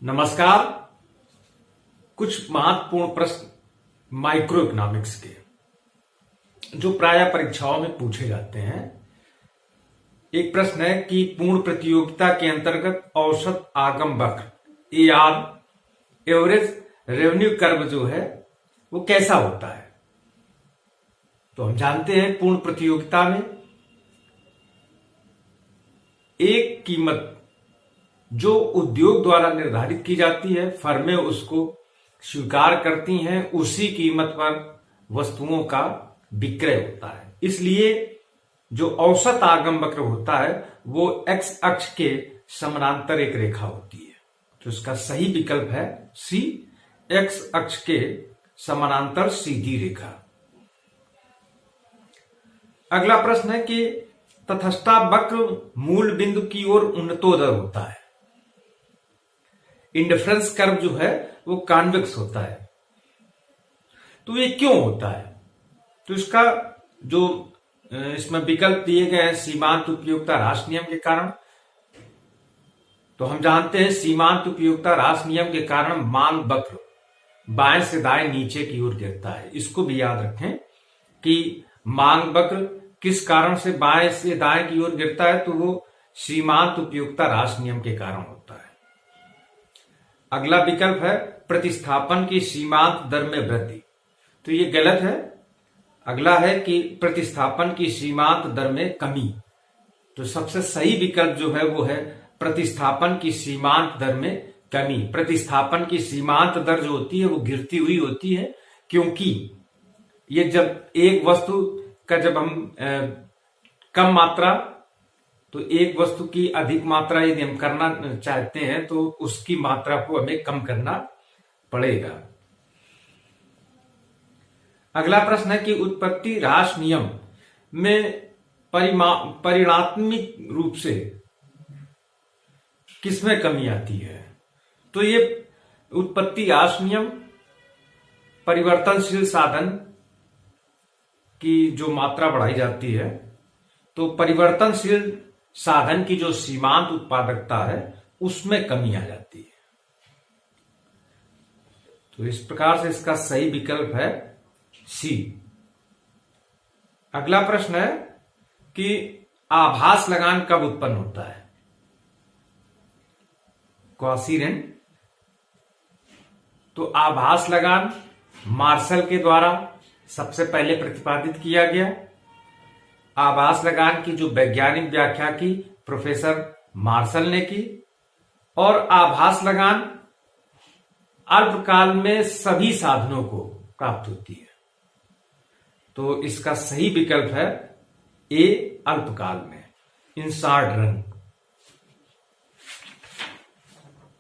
नमस्कार। कुछ महत्वपूर्ण प्रश्न माइक्रो इकोनॉमिक्स के जो प्रायः परीक्षाओं में पूछे जाते हैं। एक प्रश्न है कि पूर्ण प्रतियोगिता के अंतर्गत औसत आगम वक्र एआर एवरेज रेवेन्यू कर्व जो है वो कैसा होता है। तो हम जानते हैं पूर्ण प्रतियोगिता में एक कीमत जो उद्योग द्वारा निर्धारित की जाती है, फर्में उसको स्वीकार करती हैं, उसी कीमत पर वस्तुओं का विक्रय होता है। इसलिए जो औसत आगम वक्र होता है वो एक्स अक्ष के समानांतर एक रेखा होती है। तो इसका सही विकल्प है सी, एक्स अक्ष के समानांतर सीधी रेखा। अगला प्रश्न है कि तटस्थता वक्र मूल बिंदु की ओर उन्नतोदर होता है। इंडिफरेंस कर्व जो है वो कॉन्वेक्स होता है। तो ये क्यों होता है? तो इसका जो इसमें विकल्प दिए गए हैं सीमांत उपयोगिता ह्रास नियम के कारण। तो हम जानते हैं सीमांत उपयोगिता ह्रास नियम के कारण मांग वक्र बाएं से दाएं नीचे की ओर गिरता है। इसको भी याद रखें कि मांग वक्र किस कारण से बाएं से दाएं की ओर गिरता है, तो वो सीमांत उपयोगिता ह्रास नियम के कारण होता है। अगला विकल्प है प्रतिस्थापन की सीमांत दर में वृद्धि। तो ये गलत है। अगला है कि प्रतिस्थापन की सीमांत दर में कमी। तो सबसे सही विकल्प जो है वो है प्रतिस्थापन की सीमांत दर में कमी। प्रतिस्थापन की सीमांत दर जो होती है वो गिरती हुई होती है, क्योंकि ये जब एक वस्तु का जब हम कम मात्रा, तो एक वस्तु की अधिक मात्रा यदि हम करना चाहते हैं तो उसकी मात्रा को हमें कम करना पड़ेगा। अगला प्रश्न है कि उत्पत्ति ह्रास नियम में परिणात्मक रूप से किसमें कमी आती है? तो ये उत्पत्ति ह्रास नियम परिवर्तनशील साधन की जो मात्रा बढ़ाई जाती है, तो परिवर्तनशील साधन की जो सीमांत उत्पादकता है उसमें कमी आ जाती है। तो इस प्रकार से इसका सही विकल्प है सी। अगला प्रश्न है कि आभास लगान कब उत्पन्न होता है? क्वासीरेंट। तो आभास लगान मार्शल के द्वारा सबसे पहले प्रतिपादित किया गया। आभास लगान की जो वैज्ञानिक व्याख्या की प्रोफेसर मार्शल ने की, और आभास लगान अल्पकाल में सभी साधनों को प्राप्त होती है। तो इसका सही विकल्प है ए, अल्पकाल में, इन शॉर्ट रन।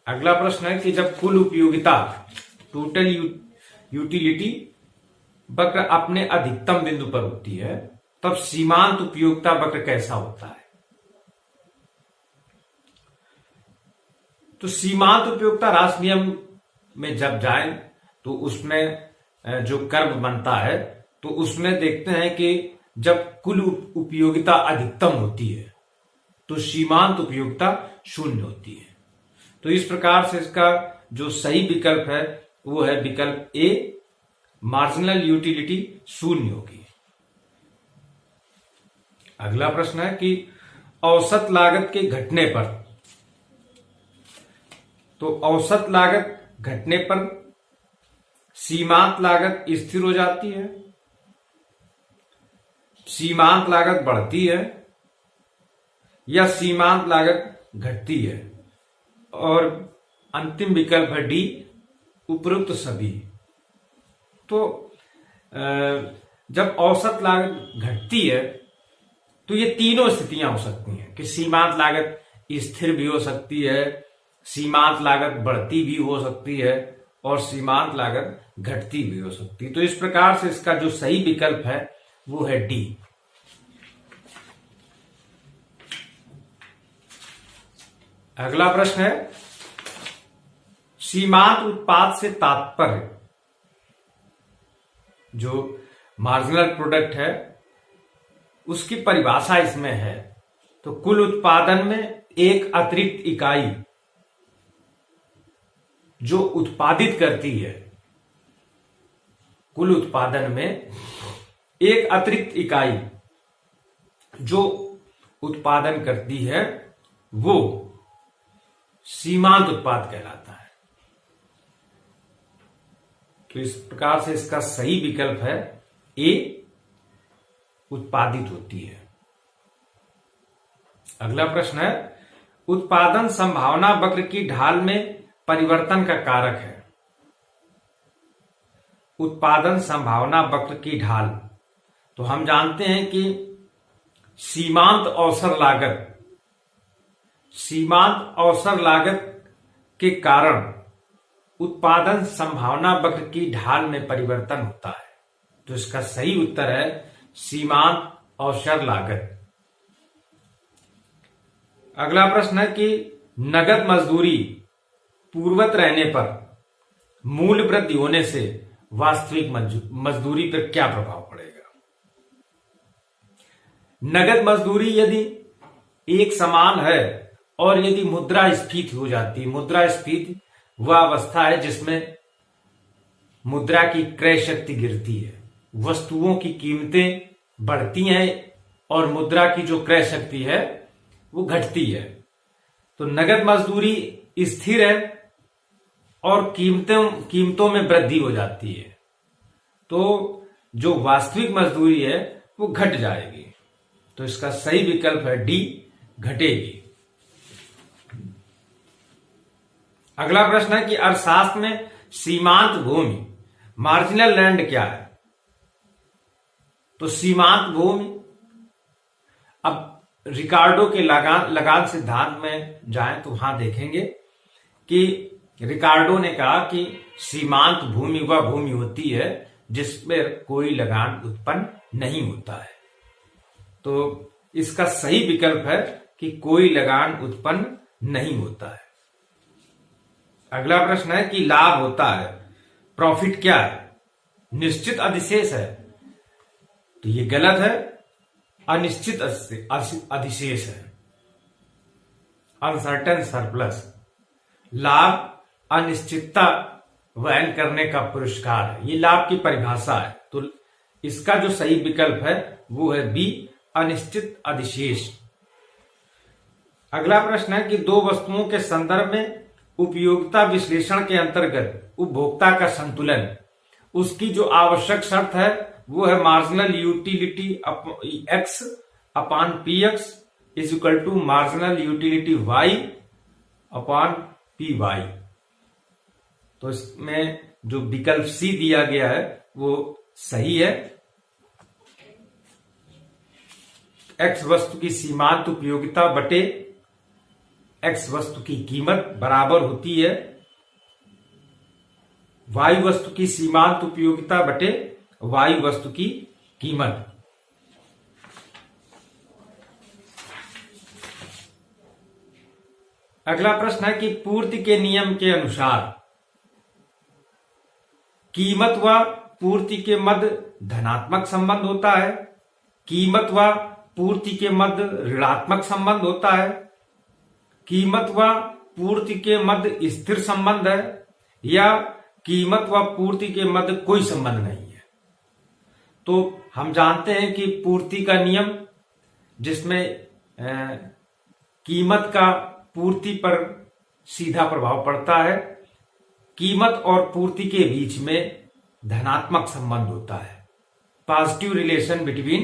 अगला प्रश्न है कि जब कुल उपयोगिता टोटल यूटिलिटी वक्र अपने अधिकतम बिंदु पर होती है तब सीमांत उपयोगिता वक्र कैसा होता है? तो सीमांत उपयोगिता ह्रास नियम में जब जाएं तो उसमें जो कर्व बनता है तो उसमें देखते हैं कि जब कुल उपयोगिता अधिकतम होती है तो सीमांत उपयोगिता शून्य होती है। तो इस प्रकार से इसका जो सही विकल्प है वो है विकल्प ए, मार्जिनल यूटिलिटी शून्य होगी। अगला प्रश्न है कि औसत लागत के घटने पर, तो औसत लागत घटने पर सीमांत लागत स्थिर हो जाती है, सीमांत लागत बढ़ती है, या सीमांत लागत घटती है? और अंतिम विकल्प है डी, उपरोक्त सभी। तो जब औसत लागत घटती है तो ये तीनों स्थितियां हो सकती हैं कि सीमांत लागत स्थिर भी हो सकती है, सीमांत लागत बढ़ती भी हो सकती है, और सीमांत लागत घटती भी हो सकती है। तो इस प्रकार से इसका जो सही विकल्प है वो है डी। अगला प्रश्न है सीमांत उत्पाद से तात्पर्य जो मार्जिनल प्रोडक्ट है उसकी परिभाषा इसमें है। तो कुल उत्पादन में एक अतिरिक्त इकाई जो उत्पादित करती है, कुल उत्पादन में एक अतिरिक्त इकाई जो उत्पादन करती है वो सीमांत उत्पाद कहलाता है। तो इस प्रकार से इसका सही विकल्प है ए, उत्पादित होती है। अगला प्रश्न है, उत्पादन संभावना वक्र की ढाल में परिवर्तन का कारक है। उत्पादन संभावना वक्र की ढाल, तो हम जानते हैं कि सीमांत अवसर लागत, सीमांत अवसर लागत के कारण उत्पादन संभावना वक्र की ढाल में परिवर्तन होता है। तो इसका सही उत्तर है सीमांत अवसर लागत। अगला प्रश्न है कि नगद मजदूरी पूर्ववत रहने पर मूल्य वृद्धि होने से वास्तविक मजदूरी पर क्या प्रभाव पड़ेगा। नगद मजदूरी यदि एक समान है और यदि मुद्रास्फीति हो जाती है, मुद्रास्फीति वह अवस्था है जिसमें मुद्रा की क्रय शक्ति गिरती है, वस्तुओं की कीमतें बढ़ती हैं और मुद्रा की जो क्रय शक्ति है वो घटती है। तो नगद मजदूरी स्थिर है और कीमतों में वृद्धि हो जाती है, तो जो वास्तविक मजदूरी है वो घट जाएगी। तो इसका सही विकल्प है डी, घटेगी। अगला प्रश्न है कि अर्थशास्त्र में सीमांत भूमि, मार्जिनल लैंड क्या है। तो सीमांत भूमि, अब रिकार्डो के लगान सिद्धांत में जाएं तो वहां देखेंगे कि रिकार्डो ने कहा कि सीमांत भूमि वह भूमि होती है जिसमें कोई लगान उत्पन्न नहीं होता है। तो इसका सही विकल्प है कि कोई लगान उत्पन्न नहीं होता है। अगला प्रश्न है कि लाभ होता है, प्रॉफिट क्या है। निश्चित अधिशेष है, तो ये गलत है, अनिश्चित अधिशेष है, अनसर्टेन सरप्लस। लाभ अनिश्चितता वहन करने का पुरस्कार है, ये लाभ की परिभाषा है। तो इसका जो सही विकल्प है वो है बी, अनिश्चित अधिशेष। अगला प्रश्न है कि दो वस्तुओं के संदर्भ में उपयोगिता विश्लेषण के अंतर्गत उपभोक्ता का संतुलन, उसकी जो आवश्यक शर्त है वो है marginal utility X upon P X is equal to marginal utility Y upon P Y. तो इसमें जो विकल्प सी दिया गया है वो सही है। एक्स वस्तु की सीमांत उपयोगिता बटे एक्स वस्तु की कीमत बराबर होती है वाई वस्तु की सीमांत उपयोगिता बटे वाई वस्तु की कीमत। अगला प्रश्न है कि पूर्ति के नियम के अनुसार कीमत व पूर्ति के मध्य धनात्मक संबंध होता है, कीमत व पूर्ति के मध्य ऋणात्मक संबंध होता है, कीमत व पूर्ति के मध्य स्थिर संबंध है, या कीमत व पूर्ति के मध्य कोई संबंध नहीं है। तो हम जानते हैं कि पूर्ति का नियम, जिसमें कीमत का पूर्ति पर सीधा प्रभाव पड़ता है, कीमत और पूर्ति के बीच में धनात्मक संबंध होता है, positive relation between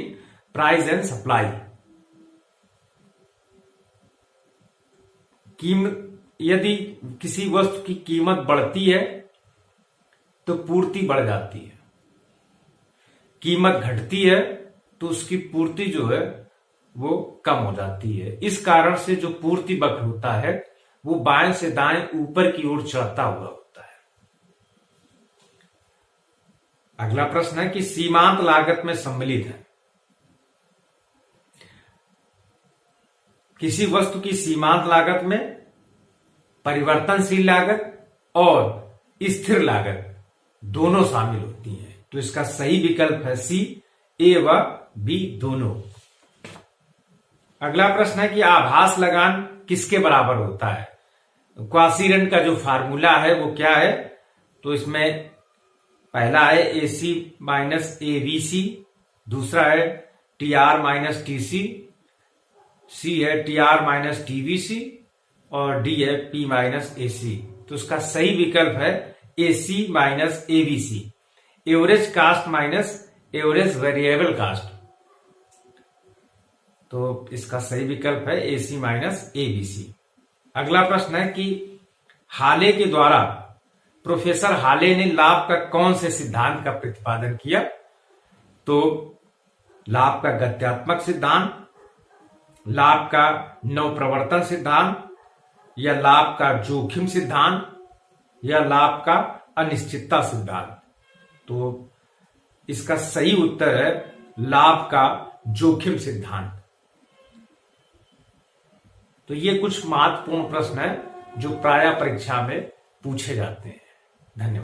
price and supply. यदि किसी वस्तु की कीमत बढ़ती है तो पूर्ति बढ़ जाती है, कीमत घटती है तो उसकी पूर्ति जो है वो कम हो जाती है। इस कारण से जो पूर्ति वक्र होता है वो बाएं से दाएं ऊपर की ओर चढ़ता हुआ होता है। अगला प्रश्न है कि सीमांत लागत में सम्मिलित है। किसी वस्तु की सीमांत लागत में परिवर्तनशील लागत और स्थिर लागत दोनों शामिल होती हैं। तो इसका सही विकल्प है सी, ए व बी दोनों। अगला प्रश्न है कि आभास लगान किसके बराबर होता है। क्वासीरन का जो फार्मूला है वो क्या है, तो इसमें पहला है AC माइनस ABC, दूसरा है TR माइनस TC, C है TR माइनस TBC और D है P माइनस AC। तो उसका सही विकल्प है AC minus ABC, average cost minus average variable cost. तो इसका सही विकल्प है AC माइनस ABC। अगला प्रश्न है कि हाले के द्वारा प्रोफेसर हाले ने लाभ का कौन से सिद्धांत का प्रतिपादन किया, तो लाभ का गत्यात्मक सिद्धांत, लाभ का नवप्रवर्तन सिद्धांत, या लाभ का जोखिम सिद्धांत, या लाभ का अनिश्चितता सिद्धांत। तो इसका सही उत्तर है लाभ का जोखिम सिद्धांत। तो ये कुछ महत्वपूर्ण प्रश्न है जो प्रायः परीक्षा में पूछे जाते हैं। धन्यवाद।